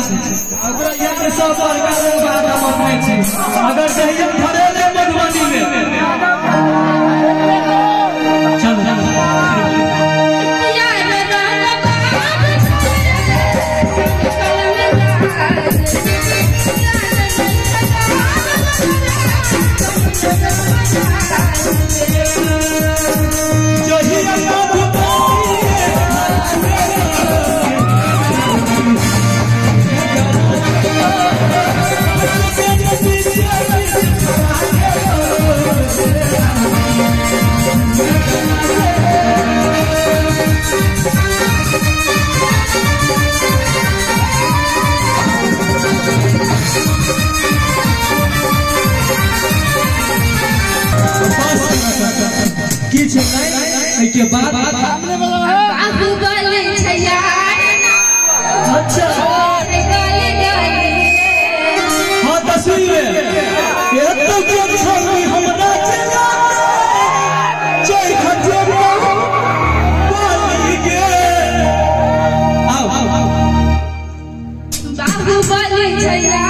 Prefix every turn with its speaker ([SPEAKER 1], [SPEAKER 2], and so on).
[SPEAKER 1] हमरा यज्ञ सब सरकार बात मानने छी अगर चाहिए खड़े ले मधुबनी में चल के बाद
[SPEAKER 2] बाहुबली छैया
[SPEAKER 1] अच्छा
[SPEAKER 2] गाली गाली
[SPEAKER 1] हां तस्वीर ये तो के छोरी हमरा चला जय खजर बाली के आओ
[SPEAKER 2] बाहुबली छैया